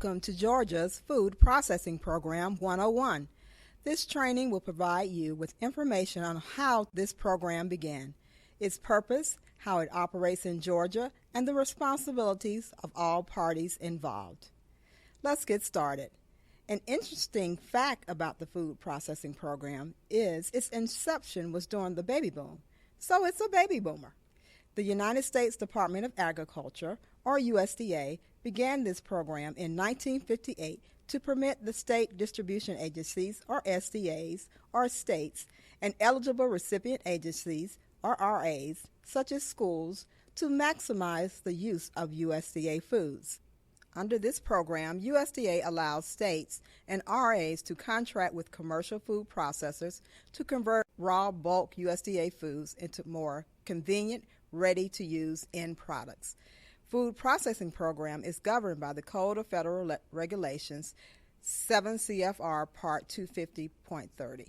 Welcome to Georgia's Food Processing Program 101. This training will provide you with information on how this program began, its purpose, how it operates in Georgia, and the responsibilities of all parties involved. Let's get started. An interesting fact about the food processing program is its inception was during the baby boom, so it's a baby boomer. The United States Department of Agriculture, or USDA, began this program in 1958 to permit the state distribution agencies, or SDAs, or states, and eligible recipient agencies, or RAs, such as schools, to maximize the use of USDA foods. Under this program, USDA allows states and RAs to contract with commercial food processors to convert raw bulk USDA foods into more convenient, ready-to-use end products. Food processing program is governed by the Code of Federal Regulations 7 CFR Part 250.30.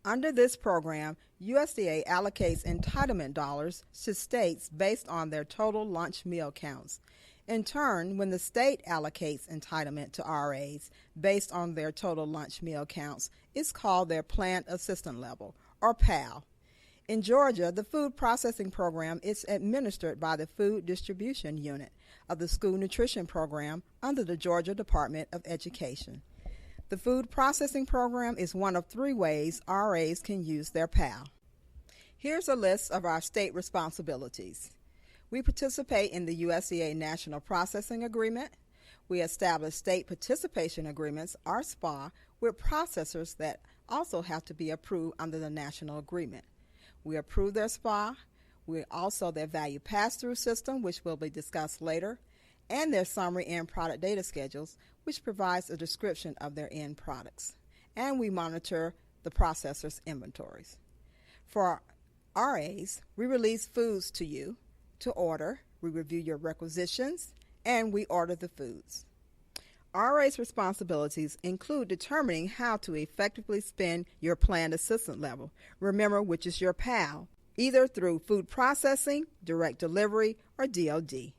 Under this program, USDA allocates entitlement dollars to states based on their total lunch meal counts. In turn, when the state allocates entitlement to RAs based on their total lunch meal counts, it's called their Plant Assistant Level, or PAL. In Georgia, the food processing program is administered by the Food Distribution Unit of the School Nutrition Program under the Georgia Department of Education. The food processing program is one of 3 ways RAs can use their PAL. Here's a list of our state responsibilities. We participate in the USDA National Processing Agreement. We establish state participation agreements, or SPA, with processors that also have to be approved under the national agreement. We approve their SPA, also their value pass-through system, which will be discussed later, and their summary end product data schedules, which provides a description of their end products. And we monitor the processors' inventories. For RAs, we release foods to you to order, we review your requisitions, and we order the foods. RA's responsibilities include determining how to effectively spend your planned assistant level, remember which is your PAL, either through food processing, direct delivery, or DOD.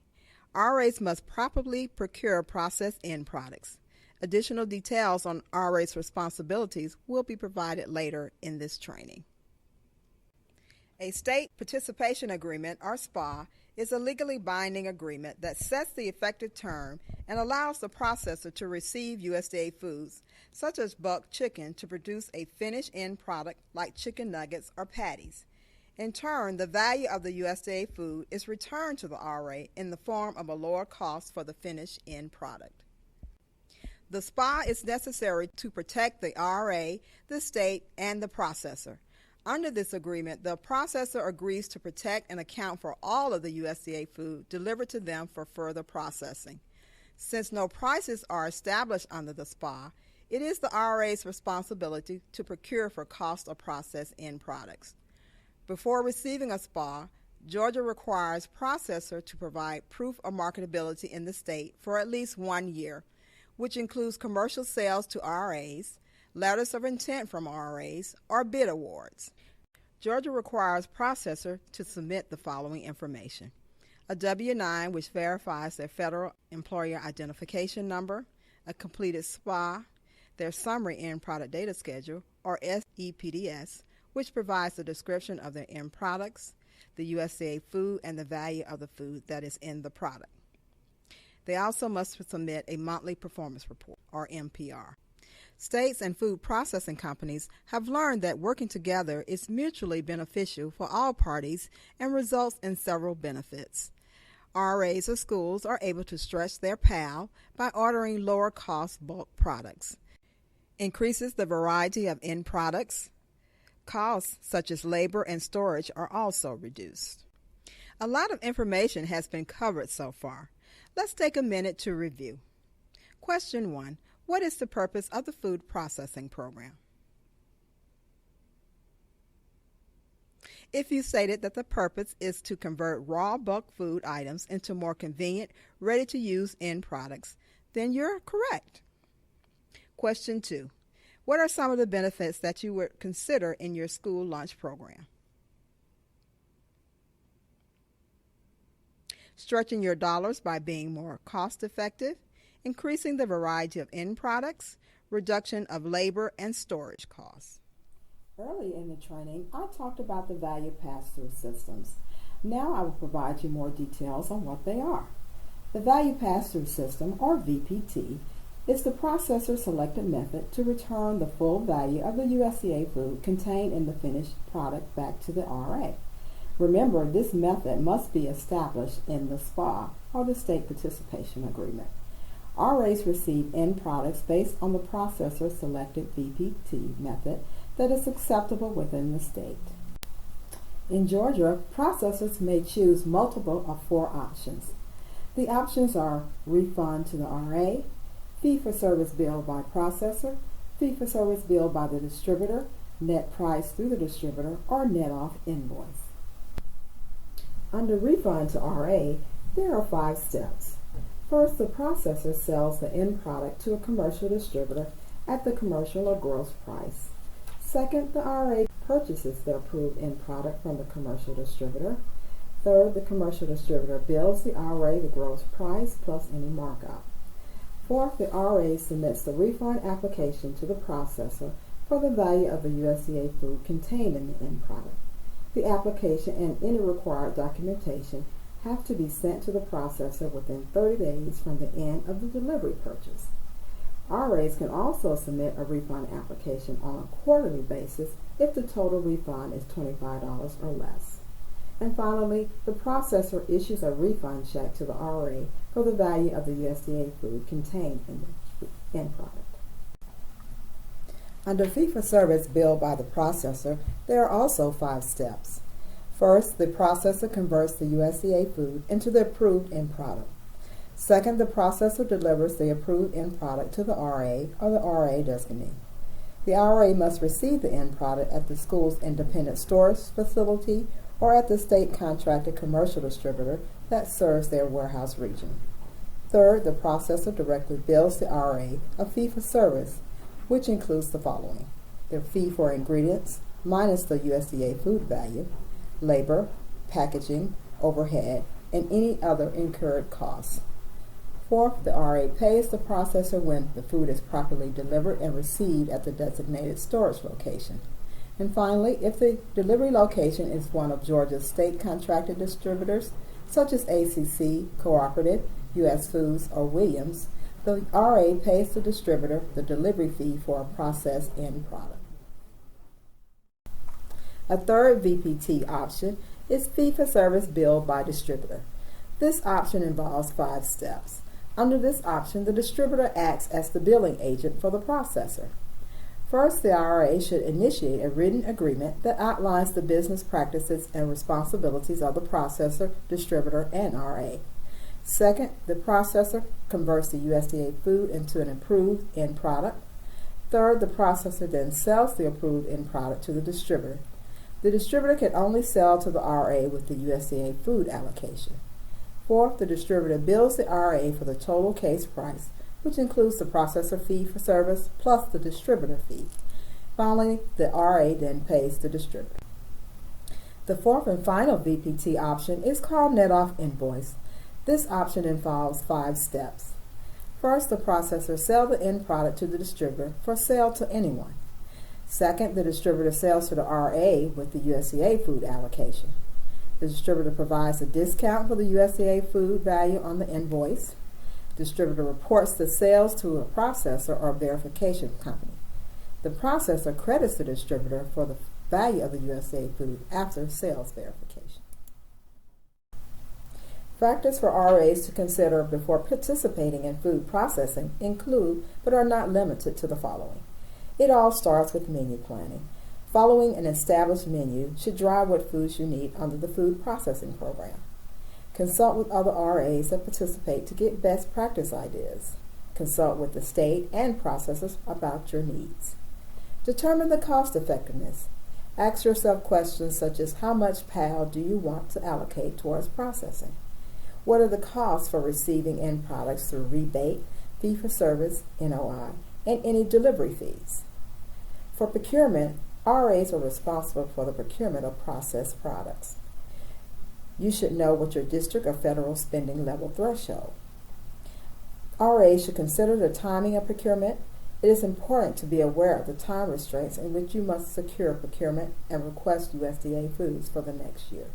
RAs must properly procure processed end products. Additional details on RA's responsibilities will be provided later in this training. A state participation agreement, or SPA, is a legally binding agreement that sets the effective term and allows the processor to receive USDA foods, such as bulk chicken, to produce a finished end product like chicken nuggets or patties. In turn, the value of the USDA food is returned to the RA in the form of a lower cost for the finished end product. The SPA is necessary to protect the RA, the state, and the processor. Under this agreement, the processor agrees to protect and account for all of the USDA food delivered to them for further processing. Since no prices are established under the SPA, it is the RA's responsibility to procure for cost of processed end products. Before receiving a SPA, Georgia requires processor to provide proof of marketability in the state for at least 1 year, which includes commercial sales to RAs, letters of intent from RAs, or bid awards. Georgia requires processor to submit the following information: a W-9, which verifies their federal employer identification number, a completed SPA, their summary end product data schedule, or SEPDS, which provides the description of their end products, the USDA food, and the value of the food that is in the product. They also must submit a monthly performance report, or MPR. States and food processing companies have learned that working together is mutually beneficial for all parties and results in several benefits. RAs or schools are able to stretch their PAL by ordering lower-cost bulk products. Increases the variety of end products. Costs such as labor and storage are also reduced. A lot of information has been covered so far. Let's take a minute to review. Question 1. What is the purpose of the food processing program? If you stated that the purpose is to convert raw bulk food items into more convenient, ready-to-use end products, then you're correct. Question 2. What are some of the benefits that you would consider in your school lunch program? Stretching your dollars by being more cost-effective, increasing the variety of end products, reduction of labor and storage costs. Early in the training, I talked about the value pass-through systems. Now I will provide you more details on what they are. The value pass-through system, or VPT, is the processor-selected method to return the full value of the USDA food contained in the finished product back to the RA. Remember, this method must be established in the SPA, or the State Participation Agreement. RAs receive end products based on the processor-selected VPT method that is acceptable within the state. In Georgia, processors may choose multiple of 4 options. The options are refund to the RA, fee-for-service bill by processor, fee-for-service bill by the distributor, net price through the distributor, or net off invoice. Under refund to RA, there are 5 steps. First, the processor sells the end product to a commercial distributor at the commercial or gross price. Second, the RA purchases the approved end product from the commercial distributor. Third, the commercial distributor bills the RA the gross price plus any markup. Fourth, the RA submits the refund application to the processor for the value of the USDA food contained in the end product. The application and any required documentation have to be sent to the processor within 30 days from the end of the delivery purchase. RAs can also submit a refund application on a quarterly basis if the total refund is $25 or less. And finally, the processor issues a refund check to the RA for the value of the USDA food contained in the end product. Under fee-for-service billed by the processor, there are also 5 steps. First, the processor converts the USDA food into the approved end product. Second, the processor delivers the approved end product to the RA or the RA designee. The RA must receive the end product at the school's independent storage facility or at the state contracted commercial distributor that serves their warehouse region. Third, the processor directly bills the RA a fee for service, which includes the following: the fee for ingredients minus the USDA food value, labor, packaging, overhead, and any other incurred costs. Fourth, the RA pays the processor when the food is properly delivered and received at the designated storage location. And finally, if the delivery location is one of Georgia's state contracted distributors, such as ACC, Cooperative, U.S. Foods, or Williams, the RA pays the distributor the delivery fee for a processed end product. A third VPT option is fee-for-service billed by distributor. This option involves 5 steps. Under this option, the distributor acts as the billing agent for the processor. First, the RA should initiate a written agreement that outlines the business practices and responsibilities of the processor, distributor, and RA. Second, the processor converts the USDA food into an approved end product. Third, the processor then sells the approved end product to the distributor. The distributor can only sell to the RA with the USDA food allocation. Fourth, the distributor bills the RA for the total case price, which includes the processor fee for service plus the distributor fee. Finally, the RA then pays the distributor. The fourth and final VPT option is called net off invoice. This option involves 5 steps. First, the processor sells the end product to the distributor for sale to anyone. Second, the distributor sells to the RA with the USDA food allocation. The distributor provides a discount for the USDA food value on the invoice. The distributor reports the sales to a processor or verification company. The processor credits the distributor for the value of the USDA food after sales verification. Factors for RAs to consider before participating in food processing include, but are not limited to, the following. It all starts with menu planning. Following an established menu should drive what foods you need under the food processing program. Consult with other RAs that participate to get best practice ideas. Consult with the state and processors about your needs. Determine the cost effectiveness. Ask yourself questions such as how much PAL do you want to allocate towards processing? What are the costs for receiving end products through rebate, fee for service, NOI, and any delivery fees? For procurement, RAs are responsible for the procurement of processed products. You should know what your district or federal spending level threshold. RAs should consider the timing of procurement. It is important to be aware of the time restraints in which you must secure procurement and request USDA foods for the next year.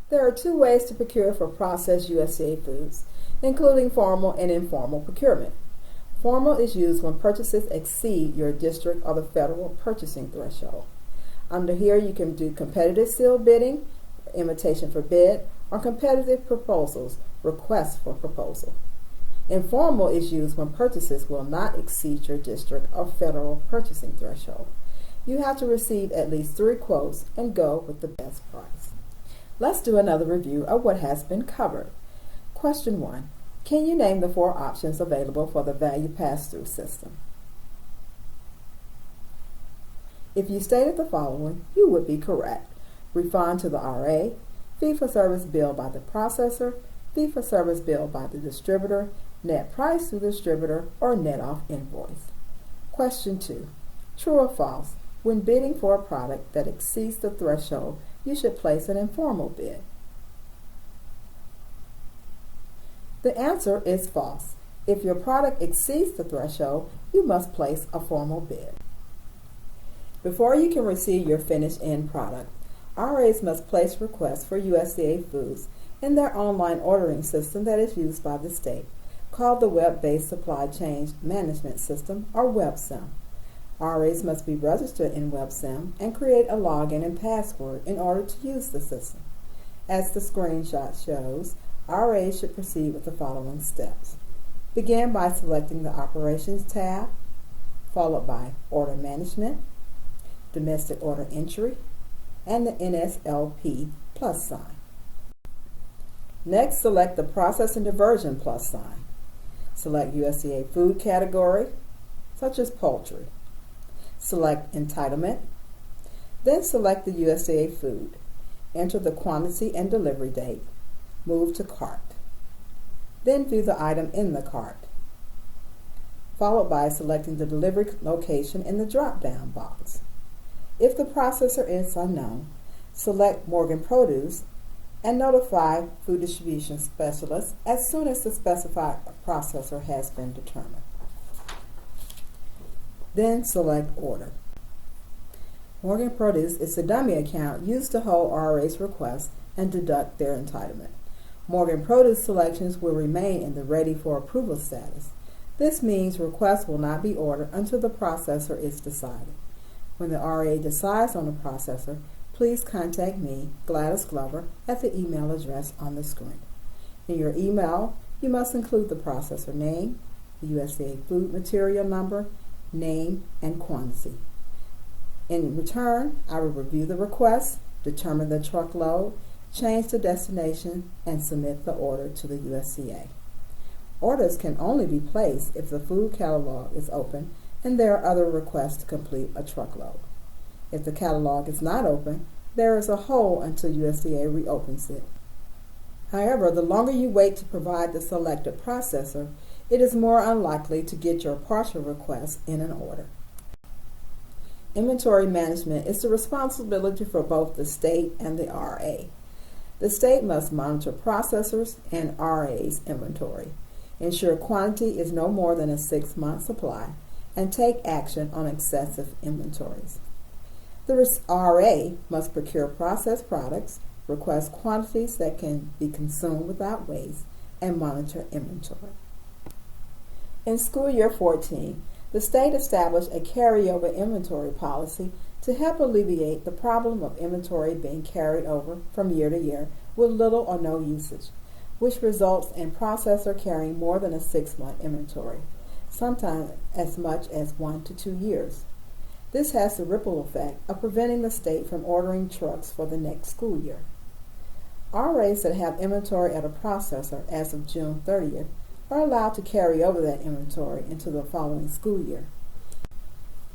There are two ways to procure for processed USDA foods, including formal and informal procurement. Formal is used when purchases exceed your district or the federal purchasing threshold. Under here, you can do competitive sealed bidding, invitation for bid, or competitive proposals, requests for proposal. Informal is used when purchases will not exceed your district or federal purchasing threshold. You have to receive at least 3 quotes and go with the best price. Let's do another review of what has been covered. Question 1. Can you name the 4 options available for the value pass-through system? If you stated the following, you would be correct. Refund to the RA, fee-for-service bill by the processor, fee-for-service bill by the distributor, net price to the distributor, or net off invoice. Question 2. True or false? When bidding for a product that exceeds the threshold, you should place an informal bid. The answer is false. If your product exceeds the threshold, you must place a formal bid. Before you can receive your finished end product, RAs must place requests for USDA foods in their online ordering system that is used by the state, called the Web-Based Supply Chain Management System, or WebSIM. RAs must be registered in WebSIM and create a login and password in order to use the system. As the screenshot shows, RAs should proceed with the following steps. Begin by selecting the Operations tab, followed by Order Management, Domestic Order Entry, and the NSLP plus sign. Next, select the Process and Diversion plus sign. Select USDA food category, such as poultry. Select Entitlement. Then select the USDA food. Enter the quantity and delivery date. Move to Cart. Then view the item in the cart, followed by selecting the delivery location in the drop-down box. If the processor is unknown, select Morgan Produce and notify Food Distribution Specialist as soon as the specified processor has been determined. Then select Order. Morgan Produce is the dummy account used to hold RA's requests and deduct their entitlement. Morgan Produce selections will remain in the Ready for Approval status. This means requests will not be ordered until the processor is decided. When the RA decides on the processor, please contact me, Gladys Glover, at the email address on the screen. In your email, you must include the processor name, the USDA food material number, name, and quantity. In return, I will review the request, determine the truckload, change the destination, and submit the order to the USDA. Orders can only be placed if the food catalog is open and there are other requests to complete a truckload. If the catalog is not open, there is a hold until USDA reopens it. However, the longer you wait to provide the selected processor, it is more unlikely to get your partial request in an order. Inventory management is the responsibility for both the state and the RA. The state must monitor processors and RA's inventory, ensure quantity is no more than a 6-month supply, and take action on excessive inventories. The RA must procure processed products, request quantities that can be consumed without waste, and monitor inventory. In school year 14, the state established a carryover inventory policy to help alleviate the problem of inventory being carried over from year to year with little or no usage, which results in processor carrying more than a 6-month inventory, sometimes as much as 1 to 2 years. This has the ripple effect of preventing the state from ordering trucks for the next school year. RAs that have inventory at a processor as of June 30th are allowed to carry over that inventory into the following school year.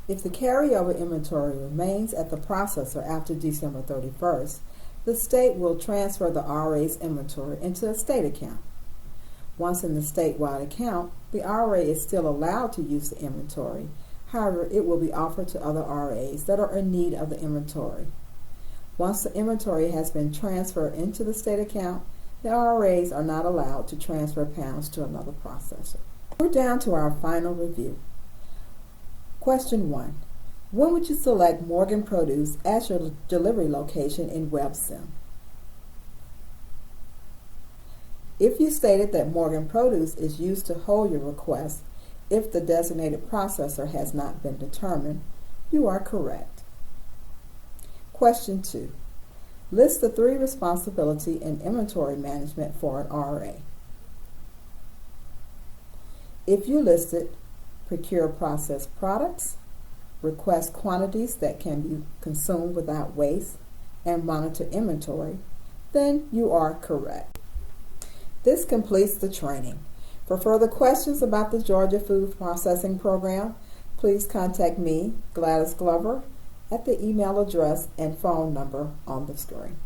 If the carryover inventory remains at the processor after December 31st, the state will transfer the RA's inventory into a state account. Once in the statewide account, the RA is still allowed to use the inventory. However, it will be offered to other RAs that are in need of the inventory. Once the inventory has been transferred into the state account, The RAs are not allowed to transfer pounds to another processor. We're down to our final review. Question 1. When would you select Morgan Produce as your delivery location in WebSim? If you stated that Morgan Produce is used to hold your request if the designated processor has not been determined, you are correct. Question 2. List the 3 responsibility and inventory management for an RA. If you listed procure processed products, request quantities that can be consumed without waste, and monitor inventory, then you are correct. This completes the training. For further questions about the Georgia Food Processing Program, please contact me, Gladys Glover, at the email address and phone number on the screen.